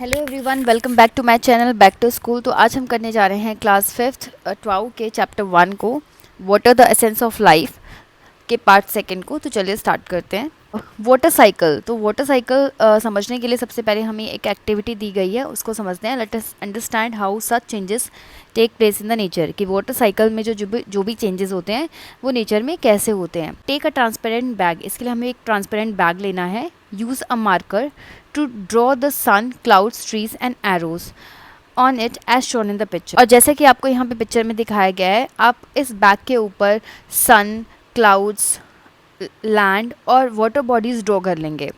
Hello everyone, welcome back to my channel back to school. तो आज हम करने जा रहे हैं क्लास 5th 12 के चैप्टर 1 को, water the essence of life के पार्ट सेकंड को। तो चलिए स्टार्ट करते हैं। Water cycle. तो वाटर साइकिल समझने के लिए सबसे पहले हमें एक एक्टिविटी दी गई है, उसको समझते हैं। Let us understand how such changes take place in the nature. कि वाटर साइकिल में जो भी चेंजेस होते हैं वो नेचर में कैसे होते हैं। Take a transparent bag. इसके लिए हमें एक ट्रांसपेरेंट बैग लेना है। Use a marker to draw the sun, clouds, trees and arrows on it as shown in the picture. और जैसे कि आपको यहाँ पे पिक्चर में दिखाया गया है, आप इस बैग के ऊपर सन, क्लाउड्स, लैंड और वाटर बॉडीज ड्रॉ कर लेंगे।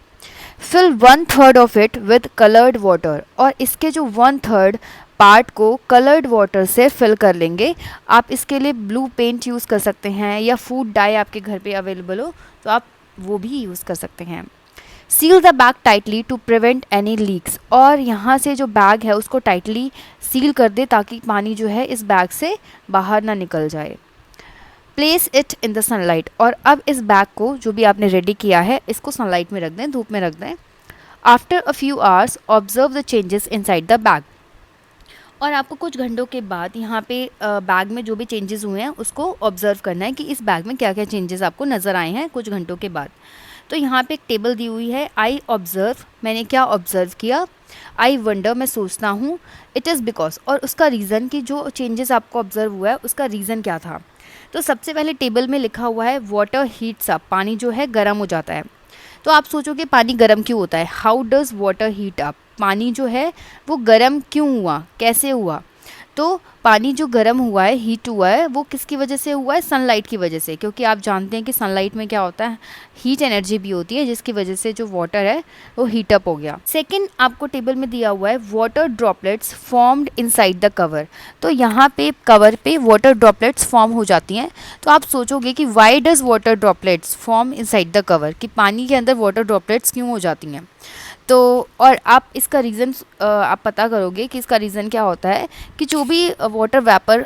Fill 1/3 of it with coloured water. और इसके जो 1/3 पार्ट को कलर्ड वाटर से फिल कर लेंगे। आप इसके लिए ब्लू पेंट यूज़ कर सकते हैं, या फूड डाई आपके घर पे अवेलेबल हो तो आप वो भी यूज़ कर सकते हैं। Seal the bag tightly to prevent any leaks. और यहाँ से जो बैग है उसको टाइटली सील कर दे ताकि पानी जो है इस बैग से बाहर ना निकल जाए। Place it in the sunlight. और अब इस बैग को जो भी आपने रेडी किया है इसको सनलाइट में रख दें, धूप में रख दें। After a few hours observe the changes inside the bag. और आपको कुछ घंटों के बाद यहाँ पे बैग में जो भी चेंजेस हुए हैं उसको ऑब्जर्व करना है कि इस बैग में क्या क्या चेंजेस आपको नज़र आए हैं कुछ घंटों के बाद। तो यहाँ पे एक टेबल दी हुई है। आई ऑब्जर्व, मैंने क्या ऑब्जर्व किया। आई वंडर, मैं सोचता हूँ। इट इज़ बिकॉज, और उसका रीज़न कि जो चेंजेस आपको ऑब्जर्व हुआ है उसका रीज़न क्या था। तो सबसे पहले टेबल में लिखा हुआ है वाटर हीट्स अप, पानी जो है गर्म हो जाता है। तो आप सोचोगे पानी गर्म क्यों होता है। How does water heat up, पानी जो है वो गर्म क्यों हुआ, कैसे हुआ। तो पानी जो गर्म हुआ है, हीट हुआ है, वो किसकी वजह से हुआ है, सनलाइट की वजह से। क्योंकि आप जानते हैं कि सनलाइट में क्या होता है, हीट एनर्जी भी होती है, जिसकी वजह से जो वाटर है वो हीट अप हो गया। सेकंड, आपको टेबल में दिया हुआ है water droplets formed inside the cover. तो यहाँ पे कवर पे वाटर ड्रॉपलेट्स फॉर्म हो जाती हैं। तो आप सोचोगे कि why does water droplets form inside the cover, कि पानी के अंदर वाटर ड्रॉपलेट्स क्यों हो जाती हैं। तो और आप इसका रीज़न आप पता करोगे कि इसका रीज़न क्या होता है कि जो भी वाटर वेपर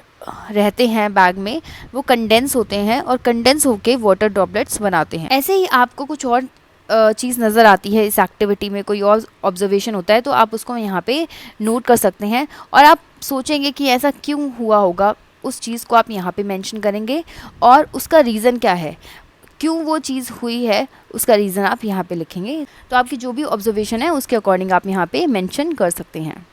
रहते हैं बैग में वो कंडेंस होते हैं और कंडेंस होके वाटर ड्रॉपलेट्स बनाते हैं। ऐसे ही आपको कुछ और चीज़ नज़र आती है इस एक्टिविटी में, कोई और ऑब्जर्वेशन होता है तो आप उसको यहाँ पे नोट कर सकते हैं। और आप सोचेंगे कि ऐसा क्यों हुआ होगा, उस चीज़ को आप यहाँ पे मेंशन करेंगे और उसका रीज़न क्या है, क्यों वो चीज़ हुई है, उसका रीज़न आप यहाँ पे लिखेंगे। तो आपकी जो भी ऑब्जर्वेशन है उसके अकॉर्डिंग आप यहाँ पे मेंशन कर सकते हैं।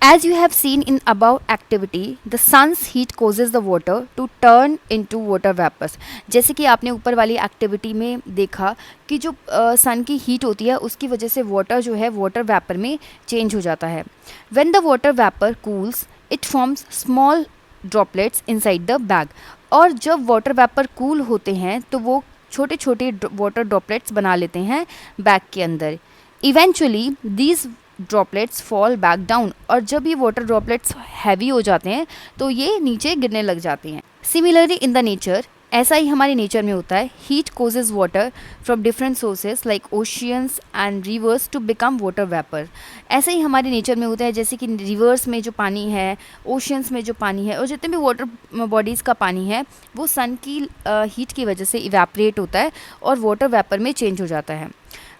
As you have seen in above activity, the sun's heat causes the water to turn into water vapors। जैसे कि आपने ऊपर वाली एक्टिविटी में देखा कि जो सन की हीट होती है उसकी वजह से वाटर जो है वाटर वेपर में चेंज हो जाता है। When the water vapor cools, it forms small droplets inside the bag। और जब वाटर वेपर कूल होते हैं तो वो छोटे छोटे वाटर ड्रॉपलेट्स बना लेते हैं बैग के अंदर। Eventually these droplets fall back down. और जब ये वाटर ड्रॉपलेट्स हैवी हो जाते हैं तो ये नीचे गिरने लग जाते हैं। सिमिलरली इन द नेचर, ऐसा ही हमारे नेचर में होता है। Heat causes water from different sources like oceans and rivers to become water vapour. ऐसे ही हमारे नेचर में होता है, जैसे कि रिवर्स में जो पानी है, ओशियंस में जो पानी है और जितने भी वाटर बॉडीज़ का पानी है वो सन की हीट की वजह से इवेपरेट होता है और वाटर वेपर में चेंज हो जाता है।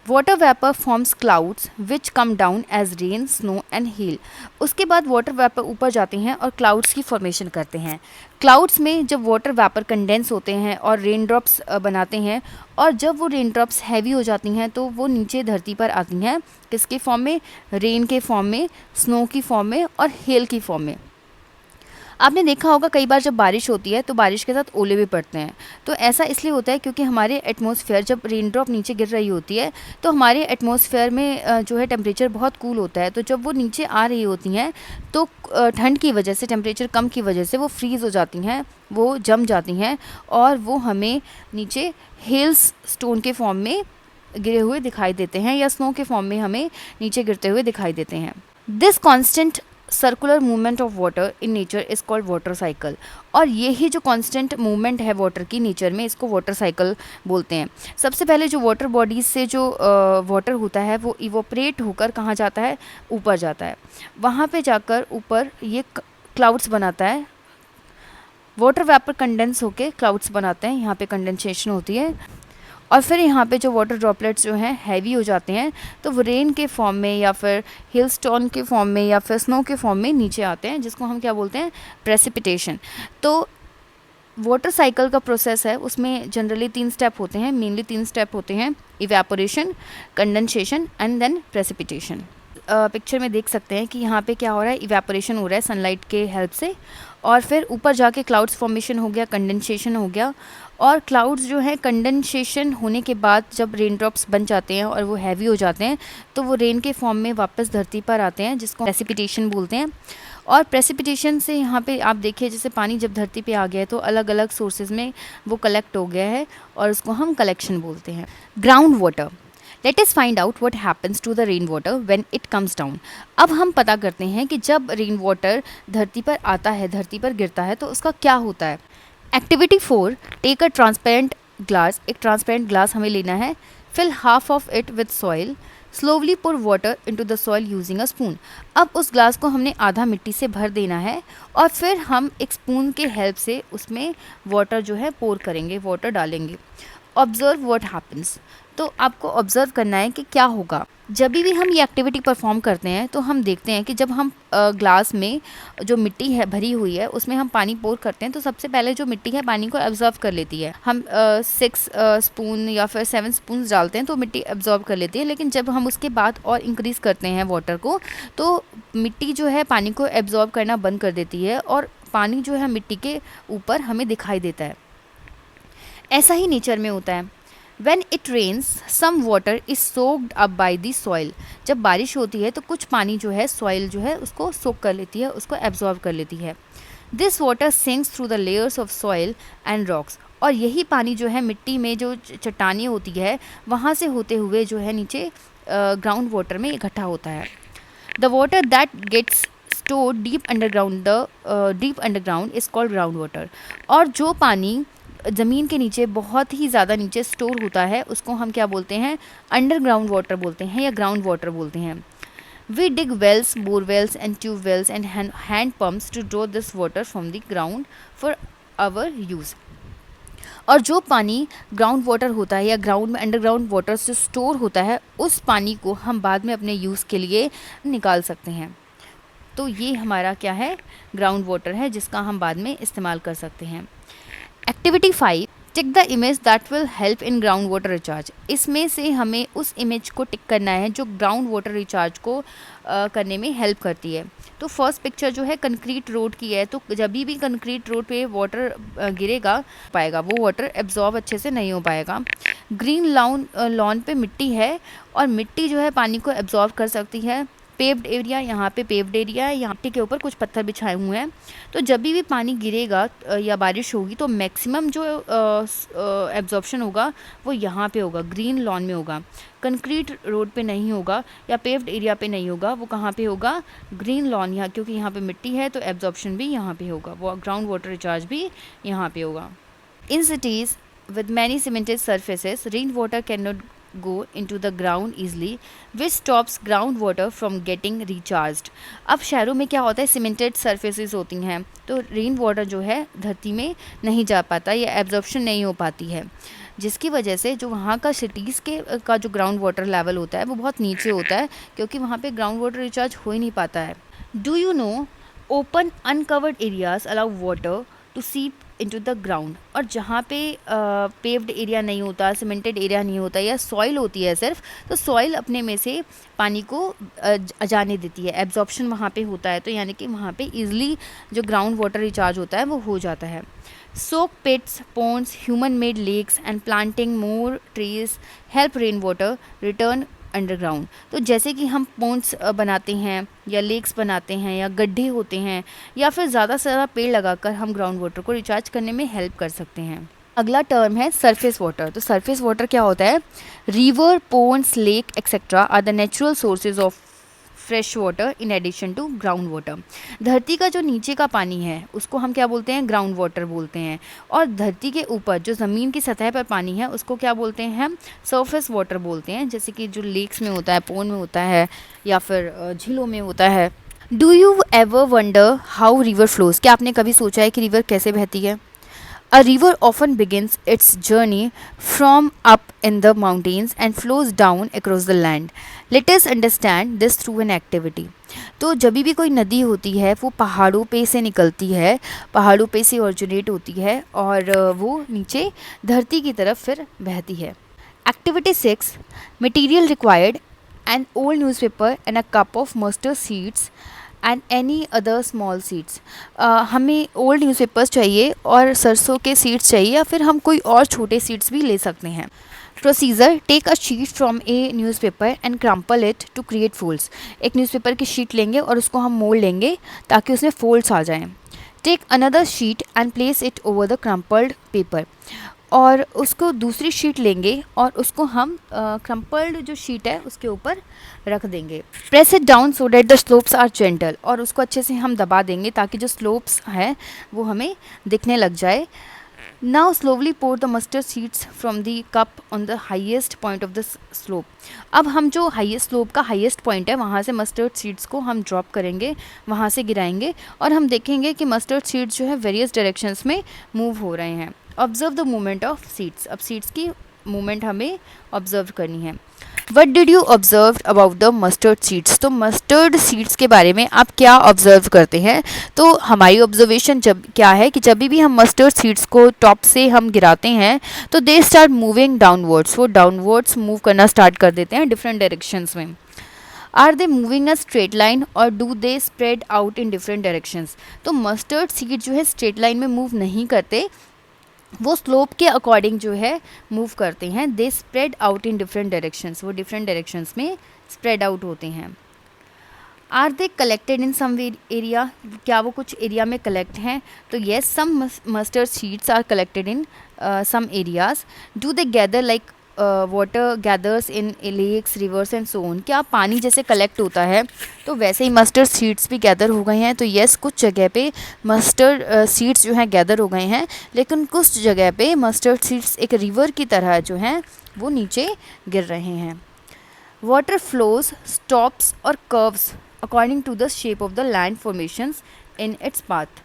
Water vapour forms clouds which come down as rain, snow and hail. उसके बाद वाटर वेपर ऊपर जाते हैं और क्लाउड्स की फॉर्मेशन करते हैं। क्लाउड्स में जब वाटर वेपर कंडेंस होते हैं और रेन ड्रॉप्स बनाते हैं, और जब वो रेन ड्रॉप्स हैवी हो जाती हैं तो वो नीचे धरती पर आती हैं, किसके फॉर्म में, रेन के फॉर्म में, स्नो की फॉर्म में और हेल की फॉर्म में। आपने देखा होगा कई बार जब बारिश होती है तो बारिश के साथ ओले भी पड़ते हैं। तो ऐसा इसलिए होता है क्योंकि हमारे एटमॉस्फेयर, जब रेन ड्रॉप नीचे गिर रही होती है तो हमारे एटमॉस्फेयर में जो है टेम्परेचर बहुत कूल होता है। तो जब वो नीचे आ रही होती हैं तो ठंड की वजह से, टेम्परेचर कम की वजह से वो फ्रीज़ हो जाती हैं, वो जम जाती हैं और वो हमें नीचे हेल्स स्टोन के फॉर्म में गिरे हुए दिखाई देते हैं या स्नो के फॉर्म में हमें नीचे गिरते हुए दिखाई देते हैं। This constant circular movement of water in nature is called water cycle. और ये ही जो कांस्टेंट मूवमेंट है वाटर की नेचर में, इसको वाटर साइकिल बोलते हैं। सबसे पहले जो वाटर बॉडीज से जो वाटर होता है वो इवोपरेट होकर कहाँ जाता है, ऊपर जाता है। वहाँ पे जाकर ऊपर ये क्लाउड्स बनाता है। वाटर वेपर कंडेंस होके क्लाउड्स बनाते हैं, यहाँ पे कंडेंसेशन होती है। और फिर यहाँ पे जो वाटर ड्रॉपलेट्स जो हैं हैवी हो जाते हैं, तो वो रेन के फॉर्म में या फिर हिलस्टोन के फॉर्म में या फिर स्नो के फॉर्म में नीचे आते हैं, जिसको हम क्या बोलते हैं, प्रेसिपिटेशन। तो वाटर साइकिल का प्रोसेस है, उसमें जनरली 3 स्टेप होते हैं, मेनली 3 स्टेप होते हैं, evaporation, condensation and then precipitation. Picture में देख सकते हैं कि यहाँ पे क्या हो रहा है, इवेपोरेशन हो रहा है सनलाइट के हेल्प से, और फिर ऊपर जाके क्लाउड्स फॉर्मेशन हो गया, कंडेंसेशन हो गया, और क्लाउड्स जो है कंडेंसेशन होने के बाद जब रेन ड्रॉप्स बन जाते हैं और वो हैवी हो जाते हैं, तो वो रेन के फॉर्म में वापस धरती पर आते हैं, जिसको प्रेसिपिटेशन बोलते हैं। और प्रेसिपिटेशन से यहाँ पे आप देखिए, जैसे पानी जब धरती पे आ गया है तो अलग अलग सोर्सेज में वो कलेक्ट हो गया है, और उसको हम कलेक्शन बोलते हैं। Ground water, let us find out what happens to the rain water when it comes down. अब हम पता करते हैं कि जब रेन वाटर धरती पर आता है, धरती पर गिरता है, तो उसका क्या होता है। Activity 4, take a transparent glass. एक ट्रांसपेरेंट ग्लास हमें लेना है, fill half of it with soil, slowly pour water into the soil using a spoon. अब उस ग्लास को हमने आधा मिट्टी से भर देना है, और फिर हम एक स्पून के हेल्प से उसमें वाटर जो है पोर करेंगे, वाटर डालेंगे। ऑब्जर्व व्हाट हैपन्स, तो आपको ऑब्जर्व करना है कि क्या होगा। जब भी हम ये एक्टिविटी परफॉर्म करते हैं तो हम देखते हैं कि जब हम ग्लास में जो मिट्टी है भरी हुई है उसमें हम पानी पोर करते हैं, तो सबसे पहले जो मिट्टी है पानी को एब्जॉर्व कर लेती है। हम 6 स्पून या फिर 7 स्पून डालते हैं तो मिट्टी एब्जॉर्व कर लेती है, लेकिन जब हम उसके बाद और इंक्रीज़ करते हैं वाटर को, तो मिट्टी जो है पानी को एब्जॉर्व करना बंद कर देती है, और पानी जो है मिट्टी के ऊपर हमें दिखाई देता है। ऐसा ही नेचर में होता है। When it rains, some water is soaked up by the soil. जब बारिश होती है तो कुछ पानी जो है सॉइल जो है उसको सोक कर लेती है, उसको एब्जॉर्व कर लेती है। This water sinks through the layers of soil and rocks. और यही पानी जो है मिट्टी में जो चट्टानें होती है वहाँ से होते हुए जो है नीचे ग्राउंड वाटर में इकट्ठा होता है। The water that gets stored deep underground is called groundwater. और जो पानी ज़मीन के नीचे बहुत ही ज़्यादा नीचे स्टोर होता है उसको हम क्या बोलते हैं, अंडरग्राउंड वाटर बोलते हैं या ग्राउंड वाटर बोलते हैं। We dig wells, borewells and tube wells and hand pumps to draw this water from the ground for our use. और जो पानी ग्राउंड वाटर होता है या ग्राउंड में अंडरग्राउंड वाटर से स्टोर होता है, उस पानी को हम बाद में अपने यूज़ के लिए निकाल सकते हैं। तो ये हमारा क्या है, ग्राउंड वाटर है, जिसका हम बाद में इस्तेमाल कर सकते हैं। Activity 5, tick the image that will help in ground water recharge. इसमें से हमें उस इमेज को टिक करना है जो ग्राउंड वाटर रिचार्ज को करने में हेल्प करती है। तो फर्स्ट पिक्चर जो है कंक्रीट रोड की है, तो जब भी कंक्रीट रोड पे वाटर गिरेगा पाएगा, वो वाटर एब्जॉर्ब अच्छे से नहीं हो पाएगा। ग्रीन लॉन पे मिट्टी है, और मिट्टी जो है पानी को एब्जॉर्ब कर सकती है। पेव्ड एरिया, यहाँ पे पेव्ड एरिया है, यहाँ के ऊपर कुछ पत्थर बिछाए हुए हैं, तो जब भी पानी गिरेगा या बारिश होगी तो मैक्सिमम जो एब्जॉर्प्शन होगा वो यहाँ पे होगा, ग्रीन लॉन में होगा, कंक्रीट रोड पे नहीं होगा या पेव्ड एरिया पे नहीं होगा। वो कहाँ पे होगा, ग्रीन लॉन, यहाँ, क्योंकि यहाँ पे मिट्टी है तो एब्जॉर्प्शन भी यहाँ पे होगा, वो ग्राउंड वाटर रिचार्ज भी यहाँ पे होगा। In cities with many cemented surfaces, rainwater cannot go into the ground easily, which stops groundwater from getting recharged. अब शहरों में क्या होता है, सीमेंटेड सरफेसेस होती हैं, तो रेन वाटर जो है धरती में नहीं जा पाता या एब्जॉर्प्शन नहीं हो पाती है, जिसकी वजह से जो वहाँ का सिटीज़ का जो ग्राउंड वाटर लेवल होता है वो बहुत नीचे होता है, क्योंकि वहाँ पे ग्राउंड वाटर रिचार्ज हो ही नहीं पाता है। Do you know, open uncovered areas allow water to seep into the ground. और जहाँ पे पेव्ड एरिया नहीं होता, सीमेंटेड एरिया नहीं होता या सॉइल होती है सिर्फ, तो सॉइल अपने में से पानी को जाने देती है, एब्जॉर्प्शन वहाँ पे होता है, तो यानी कि वहाँ पे इजीली जो ग्राउंड वाटर रिचार्ज होता है वो हो जाता है। Soak pits, ponds, human made lakes and planting more trees help rain water return underground. तो जैसे कि हम पोन्स बनाते हैं या लेक्स बनाते हैं या गड्ढे होते हैं, या फिर ज़्यादा से ज़्यादा पेड़ लगाकर हम ग्राउंड वाटर को रिचार्ज करने में हेल्प कर सकते हैं। अगला टर्म है सरफेस वाटर। तो सरफेस वाटर क्या होता है, river, ponds, lake etcetera are the natural sources of fresh water in addition to ground water. धरती का जो नीचे का पानी है उसको हम क्या बोलते हैं, ग्राउंड वाटर बोलते हैं, और धरती के ऊपर जो ज़मीन की सतह पर पानी है उसको क्या बोलते हैं, हम सरफेस वाटर बोलते हैं, जैसे कि जो लेक्स में होता है, पोन में होता है या फिर झीलों में होता है। Do you ever wonder how river flows, क्या आपने कभी सोचा है कि रिवर कैसे बहती है। A river often begins its journey from up in the mountains and flows down across the land. Let us understand this through an activity. तो जब भी कोई नदी होती है वो पहाड़ों पे से निकलती है, पहाड़ों पे से ओरिजिनेट होती है और वो नीचे धरती की तरफ फिर बहती है. Activity 6. Material required: an old newspaper and a cup of mustard seeds and any other small seeds. हमें ओल्ड न्यूज़पेपर्स चाहिए और सरसों के सीड्स चाहिए, या फिर हम कोई और छोटे सीड्स भी ले सकते हैं. Procedure: take a sheet from a newspaper and crumple it to create folds. एक न्यूज़पेपर की शीट लेंगे और उसको हम मोड़ लेंगे ताकि उसमें फोल्ड्स आ जाएं. Take another sheet and place it over the crumpled paper. और उसको दूसरी शीट लेंगे और उसको हम क्रम्पल्ड जो शीट है उसके ऊपर रख देंगे. Press it down so that the slopes are gentle. और उसको अच्छे से हम दबा देंगे ताकि जो स्लोप्स हैं वो हमें दिखने लग जाए. Now slowly pour the mustard seeds from the cup on the highest point of the slope. अब हम जो हाईएस्ट स्लोप का हाईएस्ट पॉइंट है वहाँ से मस्टर्ड सीड्स को हम ड्रॉप करेंगे, वहाँ से गिराएंगे और हम देखेंगे कि मस्टर्ड सीड्स जो है वेरियस डायरेक्शंस में मूव हो रहे हैं. Observe the movement of seeds. अब सीड्स की मूवमेंट हमें ऑब्जर्व करनी है. What did you observe about the mustard seeds. तो मस्टर्ड सीड्स के बारे में आप क्या ऑब्जर्व करते हैं. तो हमारी ऑब्जर्वेशन जब क्या है कि जब भी हम मस्टर्ड सीड्स को टॉप से हम गिराते हैं तो दे स्टार्ट मूविंग डाउनवर्ड्स. वो डाउनवर्ड्स मूव करना स्टार्ट कर देते हैं डिफरेंट डायरेक्शंस में. Are they moving a straight line और do they spread out in different directions. तो मस्टर्ड सीड जो है स्ट्रेट लाइन में मूव नहीं करते, वो स्लोप के अकॉर्डिंग जो है मूव करते हैं. They spread out in different directions. वो डिफरेंट डायरेक्शंस में स्प्रेड आउट होते हैं. Are they collected in some area. क्या वो कुछ एरिया में कलेक्ट हैं. तो yes, some mustard seeds are collected in some areas. Do they gather like water gathers in lakes, rivers and so on. क्या पानी जैसे कलेक्ट होता है तो वैसे ही मस्टर्ड सीड्स भी गैदर हो गए हैं. तो येस, कुछ जगह पे मस्टर्ड सीड्स जो हैं गैदर हो गए हैं, लेकिन कुछ जगह पे मस्टर्ड सीड्स एक रिवर की तरह जो हैं वो नीचे गिर रहे हैं. वाटर फ्लोज, स्टॉप्स और curves according to the shape of the land formations in its path.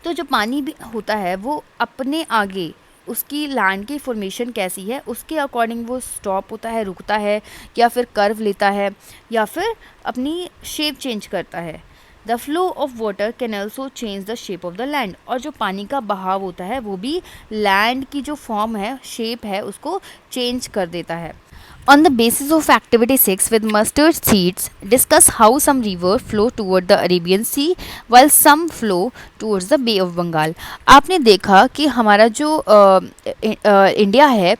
तो जो पानी भी होता है वो अपने आगे उसकी लैंड की फॉर्मेशन कैसी है उसके अकॉर्डिंग वो स्टॉप होता है, रुकता है, या फिर कर्व लेता है, या फिर अपनी शेप चेंज करता है. The flow of water can also change the shape of the land. और जो पानी का बहाव होता है वो भी लैंड की जो फॉर्म है, शेप है, उसको चेंज कर देता है. On the basis of activity 6 with mustard seeds, discuss how some river flow toward the Arabian Sea while some flow towards the Bay of Bengal. आपने देखा कि हमारा जो इंडिया है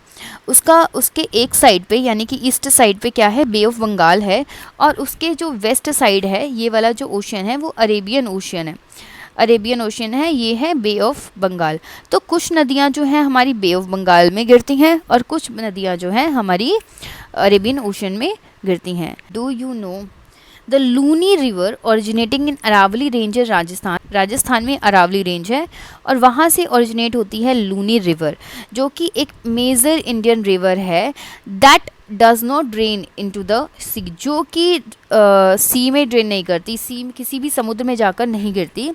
उसके एक साइड पे यानी कि ईस्ट साइड पे क्या है, बे ऑफ बंगाल है, और उसके जो वेस्ट साइड है ये वाला जो ओशन है वो अरेबियन ओशन है. अरेबियन ओशन है, ये है बे ऑफ बंगाल. तो कुछ नदियाँ जो हैं हमारी बे ऑफ बंगाल में गिरती हैं और कुछ नदियाँ जो हैं हमारी अरेबियन ओशन में गिरती हैं. Do you know the Luni river originating in Aravalli range है राजस्थान. राजस्थान में अरावली रेंज है और वहाँ से ओरिजिनेट होती है लूनी रिवर, जो कि एक मेजर इंडियन रिवर है. That does not drain into the sea. जो कि सी में ड्रेन नहीं करती, सी किसी भी समुद्र में जाकर नहीं गिरती.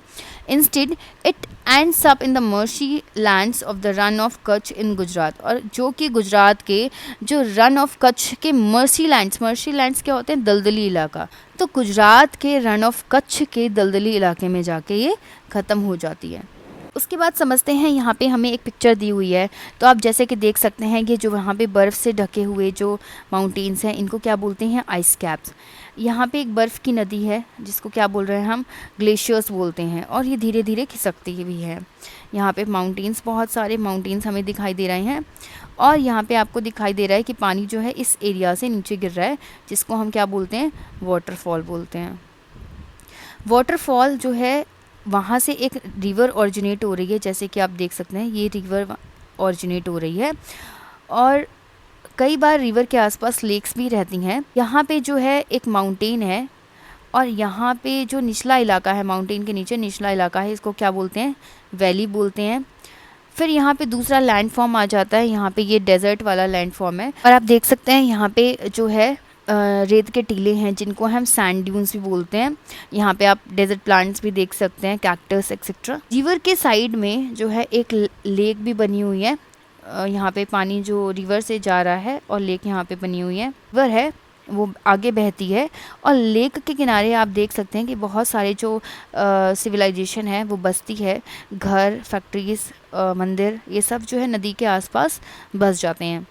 Instead it ends up in the marshy lands of the Rann of Kutch in Gujarat. और जो कि गुजरात के जो रन ऑफ कच्छ के मर्शी लैंड्स क्या होते हैं, दलदली इलाका. तो गुजरात के रन ऑफ कच्छ के दलदली इलाके में जाके ये ख़त्म हो जाती है. उसके बाद समझते हैं, यहाँ पे हमें एक पिक्चर दी हुई है. तो आप जैसे कि देख सकते हैं कि जो वहाँ पे बर्फ़ से ढके हुए जो माउंटेन्स हैं इनको क्या बोलते हैं, आइस कैप्स. यहाँ पे एक बर्फ़ की नदी है जिसको क्या बोल रहे हैं हम, ग्लेशियर्स बोलते हैं, और ये धीरे धीरे खिसकती भी है. यहाँ पे माउंटेन्स, बहुत सारे माउंटेन्स हमें दिखाई दे रहे हैं, और यहाँ पे आपको दिखाई दे रहा है कि पानी जो है इस एरिया से नीचे गिर रहा है, जिसको हम क्या बोलते हैं, वाटरफॉल बोलते हैं. वाटरफॉल जो है वहाँ से एक रिवर ओरिजिनेट हो रही है, जैसे कि आप देख सकते हैं ये रिवर ओरिजिनेट हो रही है. और कई बार रिवर के आसपास लेक्स भी रहती हैं. यहाँ पे जो है एक माउंटेन है, और यहाँ पे जो निचला इलाका है, माउंटेन के नीचे निचला इलाका है, इसको क्या बोलते हैं, वैली बोलते हैं. फिर यहाँ पे दूसरा लैंड फॉर्म आ जाता है, यहाँ पे ये डेजर्ट वाला लैंड फॉर्म है. और आप देख सकते हैं यहाँ पे जो है रेत के टीले हैं जिनको हम सैंड ड्यून्स भी बोलते हैं। यहाँ पे आप डेजर्ट प्लांट्स भी देख सकते हैं, कैक्टस एक्सेट्रा। रिवर के साइड में जो है एक लेक भी बनी हुई है। यहाँ पे पानी जो रिवर से जा रहा है और लेक यहाँ पे बनी हुई है। रिवर है वो आगे बहती है और लेक के किनारे आप देख सकते हैं कि बहुत सारे जो सिविलाइजेशन है वो बसती है। घर, फैक्ट्रीज, मंदिर, ये सब जो है नदी के आसपास बस जाते हैं।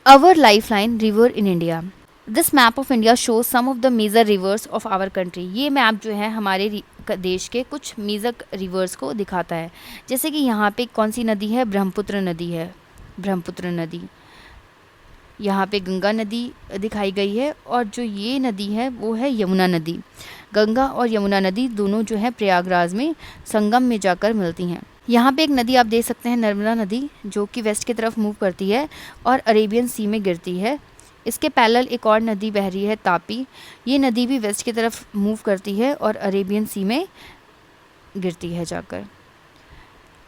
Our lifeline river in India. This map of India shows some of the major rivers of our country. ये मैप जो है हमारे देश के कुछ मेजर रिवर्स को दिखाता है। जैसे कि यहाँ पे कौन सी नदी है, ब्रह्मपुत्र नदी है, ब्रह्मपुत्र नदी। यहाँ पे गंगा नदी दिखाई गई है और जो ये नदी है वो है यमुना नदी। गंगा और यमुना नदी दोनों जो है प्रयागराज में संगम में जाकर मिलती हैं। यहाँ पे एक नदी आप देख सकते हैं, नर्मदा नदी, जो कि वेस्ट की तरफ मूव करती है और अरेबियन सी में गिरती है। इसके पैरेलल एक और नदी बह रही है, तापी। ये नदी भी वेस्ट की तरफ मूव करती है और अरेबियन सी में गिरती है जाकर।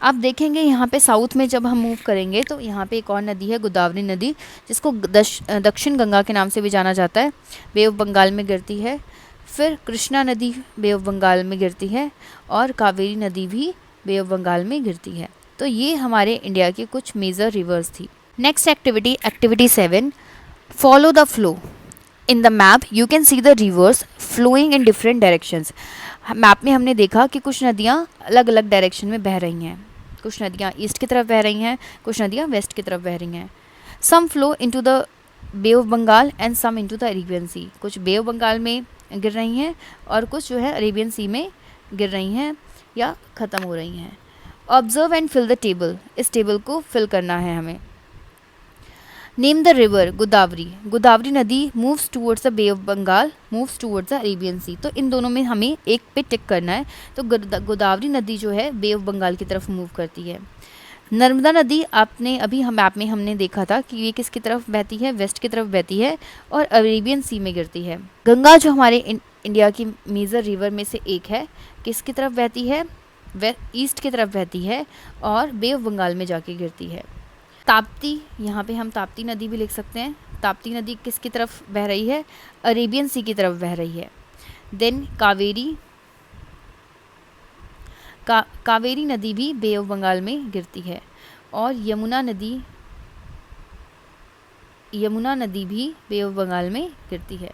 आप देखेंगे यहाँ पे साउथ में जब हम मूव करेंगे तो यहाँ पे एक और नदी है, गोदावरी नदी, जिसको दक्षिण गंगा के नाम से भी जाना जाता है। बे ऑफ बंगाल में गिरती है। फिर कृष्णा नदी बे ऑफ बंगाल में गिरती है और कावेरी नदी भी बे ऑफ बंगाल में गिरती है। तो ये हमारे इंडिया की कुछ मेजर रिवर्स थी। Next activity, activity 7, follow the flow. In the map you can see the rivers flowing in different directions. Map में हमने देखा कि कुछ नदियाँ अलग अलग डायरेक्शन में बह रही हैं। कुछ नदियाँ ईस्ट की तरफ बह रही हैं, कुछ नदियाँ वेस्ट की तरफ बह रही हैं। Some flow into the bay of Bengal and some into the Arabian sea. कुछ बे ऑफ बंगाल में गिर रही हैं और कुछ जो है अरेबियन सी में गिर रही हैं या ख़त्म हो रही हैं। Observe and fill the table. इस टेबल को फिल करना है हमें। Name the river, Godavari. Godavari नदी moves towards the bay of Bengal, moves towards the Arabian sea. तो इन दोनों में हमें एक पे टिक करना है। तो गोदावरी नदी जो है बे ऑफ बंगाल की तरफ मूव करती है। नर्मदा नदी आपने अभी हम मैप में हमने देखा था कि ये किसकी तरफ बहती है, वेस्ट की तरफ बहती है और अरेबियन सी में गिरती है। गंगा जो हमारे इंडिया की मेजर रिवर में से एक है, किसकी तरफ बहती है, ईस्ट की तरफ बहती है और बे ऑफ बंगाल में जाके गिरती है। ताप्ती, यहाँ पे हम ताप्ती नदी भी लिख सकते हैं। ताप्ती नदी किसकी तरफ बह रही है, अरेबियन सी की तरफ बह रही है। देन कावेरी, कावेरी नदी भी बे ऑफ बंगाल में गिरती है और यमुना नदी भी बे ऑफ बंगाल में गिरती है।